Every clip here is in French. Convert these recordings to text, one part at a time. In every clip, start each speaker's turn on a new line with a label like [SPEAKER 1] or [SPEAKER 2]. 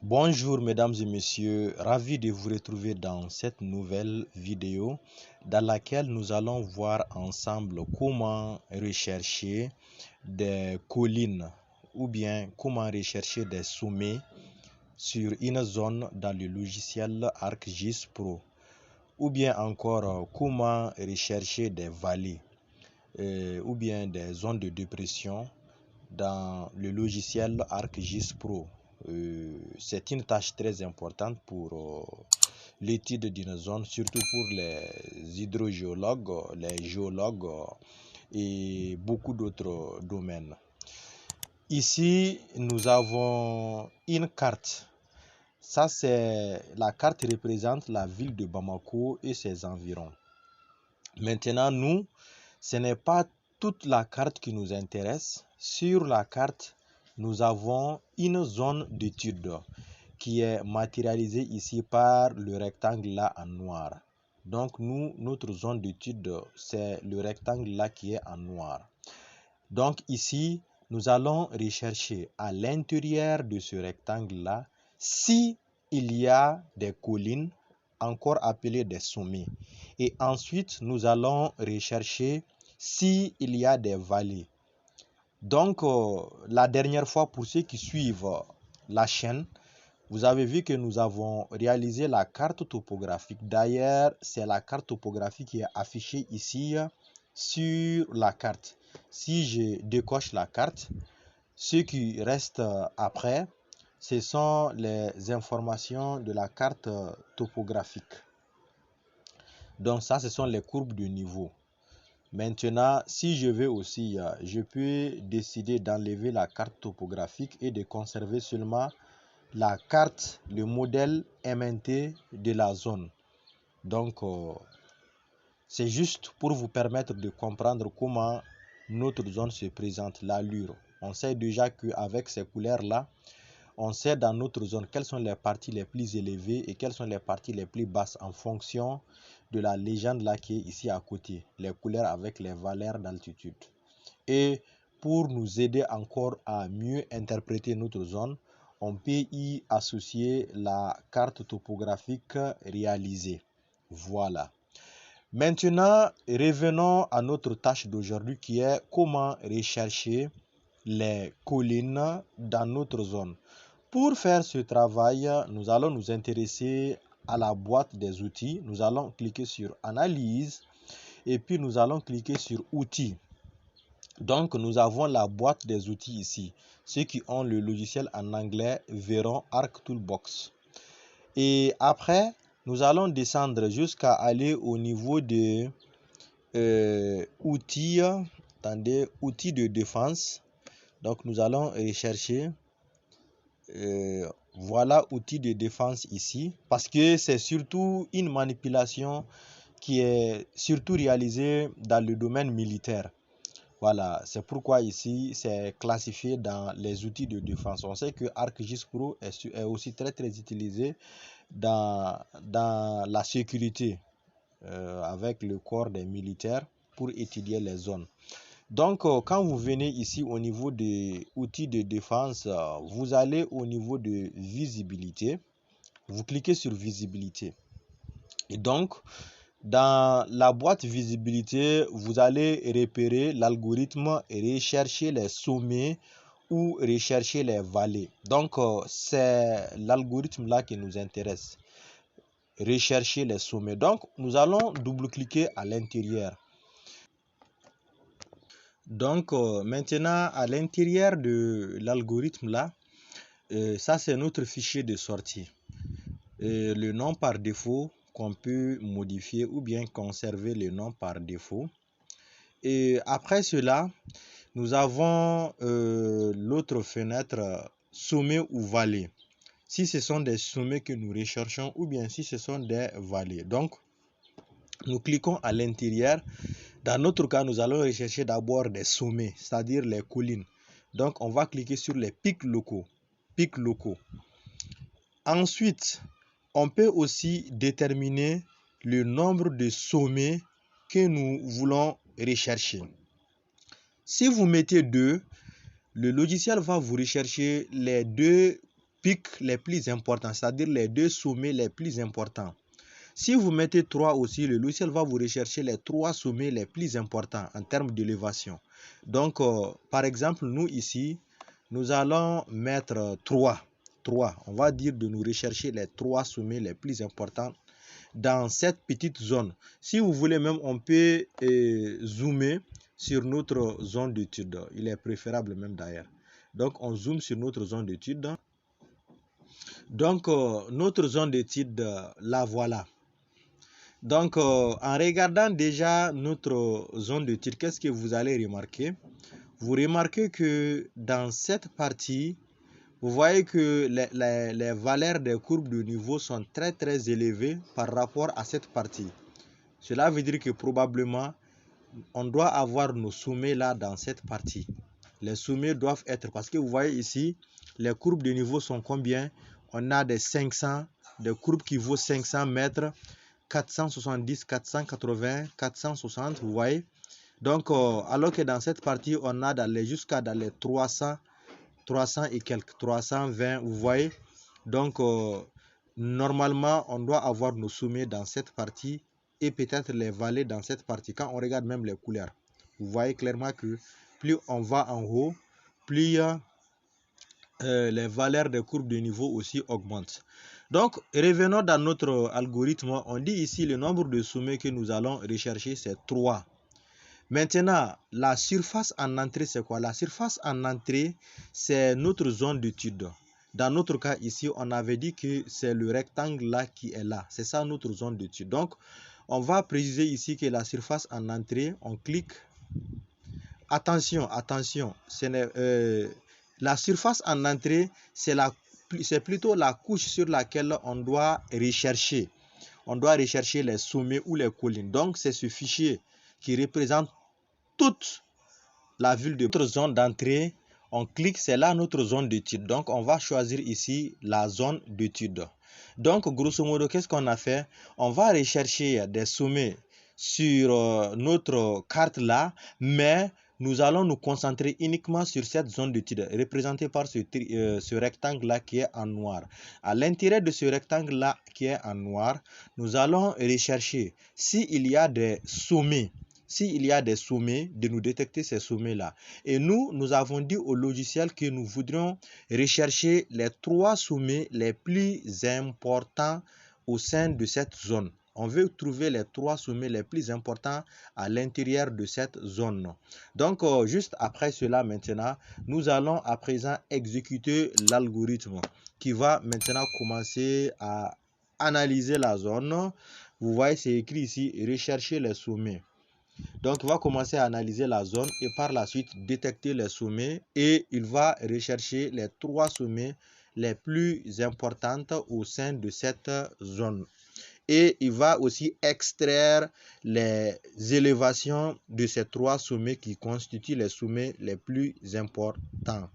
[SPEAKER 1] Bonjour mesdames et messieurs, ravi de vous retrouver dans cette nouvelle vidéo dans laquelle nous allons voir ensemble comment rechercher des collines ou bien comment rechercher des sommets sur une zone dans le logiciel ArcGIS Pro ou bien encore comment rechercher des vallées ou bien des zones de dépression dans le logiciel ArcGIS Pro. C'est une tâche très importante pour l'étude d'une zone, surtout pour les hydrogéologues, les géologues et beaucoup d'autres domaines. Ici, nous avons une carte. Ça, c'est la carte représente la ville de Bamako et ses environs. Maintenant, nous, ce n'est pas toute la carte qui nous intéresse. Sur la carte, nous avons une zone d'étude qui est matérialisée ici par le rectangle là en noir. Donc nous, notre zone d'étude, c'est le rectangle là qui est en noir. Donc ici, nous allons rechercher à l'intérieur de ce rectangle là si il y a des collines, encore appelées des sommets. Et ensuite, nous allons rechercher s'il y a des vallées. Donc, la dernière fois, pour ceux qui suivent la chaîne, vous avez vu que nous avons réalisé la carte topographique. D'ailleurs, c'est la carte topographique qui est affichée ici sur la carte. Si je décoche la carte, ce qui reste après, ce sont les informations de la carte topographique. Donc ça, ce sont les courbes de niveau. Maintenant, si je veux aussi, je peux décider d'enlever la carte topographique et de conserver seulement la carte, le modèle MNT de la zone. Donc, c'est juste pour vous permettre de comprendre comment notre zone se présente, l'allure. On sait déjà qu'avec ces couleurs-là, on sait dans notre zone quelles sont les parties les plus élevées et quelles sont les parties les plus basses en fonction de la légende là qui est ici à côté, les couleurs avec les valeurs d'altitude. Et pour nous aider encore à mieux interpréter notre zone, on peut y associer la carte topographique réalisée. Voilà. Maintenant, revenons à notre tâche d'aujourd'hui qui est comment rechercher les collines dans notre zone. Pour faire ce travail, nous allons nous intéresser à la boîte des outils. Nous allons cliquer sur Analyse et puis nous allons cliquer sur Outils. Donc, nous avons la boîte des outils ici. Ceux qui ont le logiciel en anglais verront ArcToolbox. Et après, nous allons descendre jusqu'à aller au niveau de outils, outils de défense. Donc, nous allons rechercher. Voilà, outil de défense ici, parce que c'est surtout une manipulation qui est surtout réalisée dans le domaine militaire. Voilà, c'est pourquoi ici c'est classifié dans les outils de défense. On sait que ArcGIS Pro est aussi très utilisé dans la sécurité avec le corps des militaires pour étudier les zones. Donc, quand vous venez ici au niveau des outils de défense, vous allez au niveau de visibilité. Vous cliquez sur visibilité. Et donc, dans la boîte visibilité, vous allez repérer l'algorithme et rechercher les sommets ou rechercher les vallées. Donc, c'est l'algorithme là qui nous intéresse. Rechercher les sommets. Donc, nous allons double-cliquer à l'intérieur. Donc maintenant à l'intérieur de l'algorithme là, ça c'est notre fichier de sortie. Le nom par défaut qu'on peut modifier ou bien conserver le nom par défaut. Et après cela, nous avons l'autre fenêtre sommet ou vallée. Si ce sont des sommets que nous recherchons ou bien si ce sont des vallées. Donc nous cliquons à l'intérieur. Dans notre cas, nous allons rechercher d'abord des sommets, c'est-à-dire les collines. Donc, on va cliquer sur les pics locaux. Pics locaux. Ensuite, on peut aussi déterminer le nombre de sommets que nous voulons rechercher. Si vous mettez 2, le logiciel va vous rechercher les 2 pics les plus importants, c'est-à-dire les 2 sommets les plus importants. Si vous mettez 3 aussi, le logiciel va vous rechercher les 3 sommets les plus importants en termes d'élévation. Donc, par exemple, nous ici, nous allons mettre 3. On va dire de nous rechercher les 3 sommets les plus importants dans cette petite zone. Si vous voulez même, on peut zoomer sur notre zone d'étude. Il est préférable même d'ailleurs. Donc, on zoome sur notre zone d'étude. Donc, notre zone d'étude, la voilà. Donc, en regardant déjà notre zone d'étude, qu'est-ce que vous allez remarquer? Vous remarquez que dans cette partie, vous voyez que les valeurs des courbes de niveau sont très élevées par rapport à cette partie. Cela veut dire que probablement, on doit avoir nos sommets là dans cette partie. Les sommets doivent être, parce que vous voyez ici, les courbes de niveau sont combien? On a des 500, des courbes qui vaut 500 mètres, 470, 480, 460, vous voyez. Donc, alors que dans cette partie, on a jusqu'à dans les 300 et quelques, 320, vous voyez. Donc, normalement, on doit avoir nos sommets dans cette partie et peut-être les vallées dans cette partie. Quand on regarde même les couleurs, vous voyez clairement que plus on va en haut, plus les valeurs des courbes de niveau aussi augmentent. Donc, revenons dans notre algorithme. On dit ici le nombre de sommets que nous allons rechercher, c'est 3. Maintenant, la surface en entrée, c'est quoi? La surface en entrée, c'est notre zone d'étude. Dans notre cas ici, on avait dit que c'est le rectangle là qui est là. C'est ça notre zone d'étude. Donc, on va préciser ici que la surface en entrée, on clique. Attention, la surface en entrée, c'est plutôt la couche sur laquelle on doit rechercher. On doit rechercher les sommets ou les collines. Donc, c'est ce fichier qui représente toute la ville de notre zone d'entrée. On clique, c'est là notre zone d'étude. Donc, on va choisir ici la zone d'étude. Donc, grosso modo, qu'est-ce qu'on a fait? On va rechercher des sommets sur notre carte là, mais nous allons nous concentrer uniquement sur cette zone d'étude, représentée par ce rectangle-là qui est en noir. À l'intérieur de ce rectangle-là qui est en noir, nous allons rechercher s'il y a des sommets. De nous détecter ces sommets-là. Et nous avons dit au logiciel que nous voudrions rechercher les 3 sommets les plus importants au sein de cette zone. On veut trouver les 3 sommets les plus importants à l'intérieur de cette zone. Donc, juste après cela, maintenant, nous allons à présent exécuter l'algorithme qui va maintenant commencer à analyser la zone. Vous voyez, c'est écrit ici, rechercher les sommets. Donc, il va commencer à analyser la zone et par la suite détecter les sommets et il va rechercher les 3 sommets les plus importantes au sein de cette zone. Et il va aussi extraire les élévations de ces 3 sommets qui constituent les sommets les plus importants.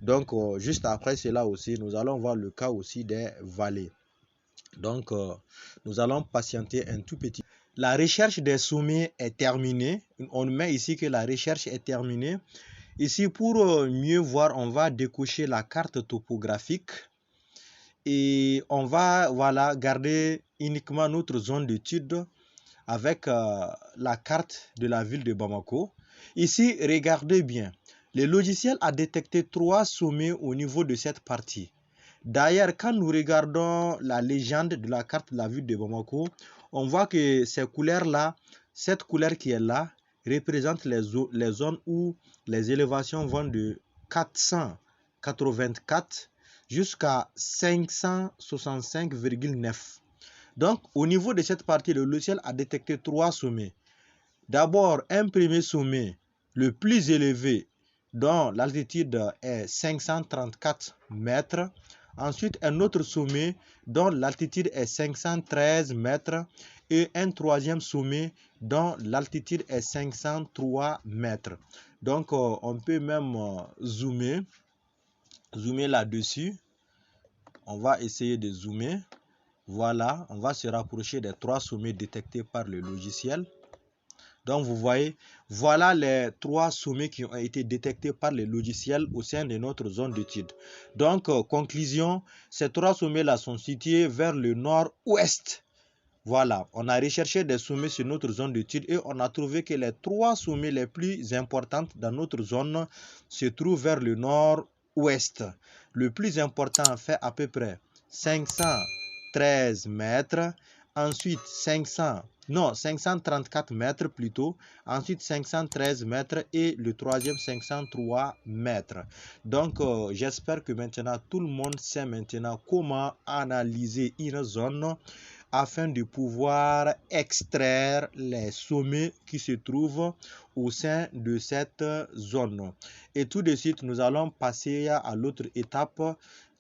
[SPEAKER 1] Donc, juste après cela aussi, nous allons voir le cas aussi des vallées. Donc, nous allons patienter un tout petit. La recherche des sommets est terminée. On met ici que la recherche est terminée. Ici, pour mieux voir, on va décocher la carte topographique. Et on va garder uniquement notre zone d'étude avec la carte de la ville de Bamako. Ici, regardez bien. Le logiciel a détecté 3 sommets au niveau de cette partie. D'ailleurs, quand nous regardons la légende de la carte de la ville de Bamako, on voit que ces couleurs-là, cette couleur qui est là, représente les zones où les élévations vont de 484 jusqu'à 565,9. Donc, au niveau de cette partie, le logiciel a détecté 3 sommets. D'abord, un premier sommet, le plus élevé, dont l'altitude est 534 mètres. Ensuite, un autre sommet dont l'altitude est 513 mètres. Et un troisième sommet dont l'altitude est 503 mètres. Donc, on peut même zoomer là-dessus. On va essayer de zoomer. Voilà, on va se rapprocher des 3 sommets détectés par le logiciel. Donc vous voyez, voilà les 3 sommets qui ont été détectés par les logiciels au sein de notre zone d'étude. Donc conclusion, ces 3 sommets-là sont situés vers le nord-ouest. Voilà, on a recherché des sommets sur notre zone d'étude et on a trouvé que les 3 sommets les plus importants dans notre zone se trouvent vers le nord-ouest. Le plus important fait à peu près 513 mètres, ensuite 534 mètres plutôt, ensuite 513 mètres et le troisième 503 mètres. Donc j'espère que maintenant tout le monde sait maintenant comment analyser une zone afin de pouvoir extraire les sommets qui se trouvent au sein de cette zone. Et tout de suite, nous allons passer à l'autre étape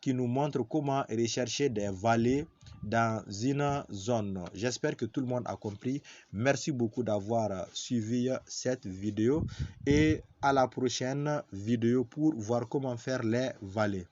[SPEAKER 1] qui nous montre comment rechercher des vallées dans une zone. J'espère que tout le monde a compris. Merci beaucoup d'avoir suivi cette vidéo et à la prochaine vidéo pour voir comment faire les vallées.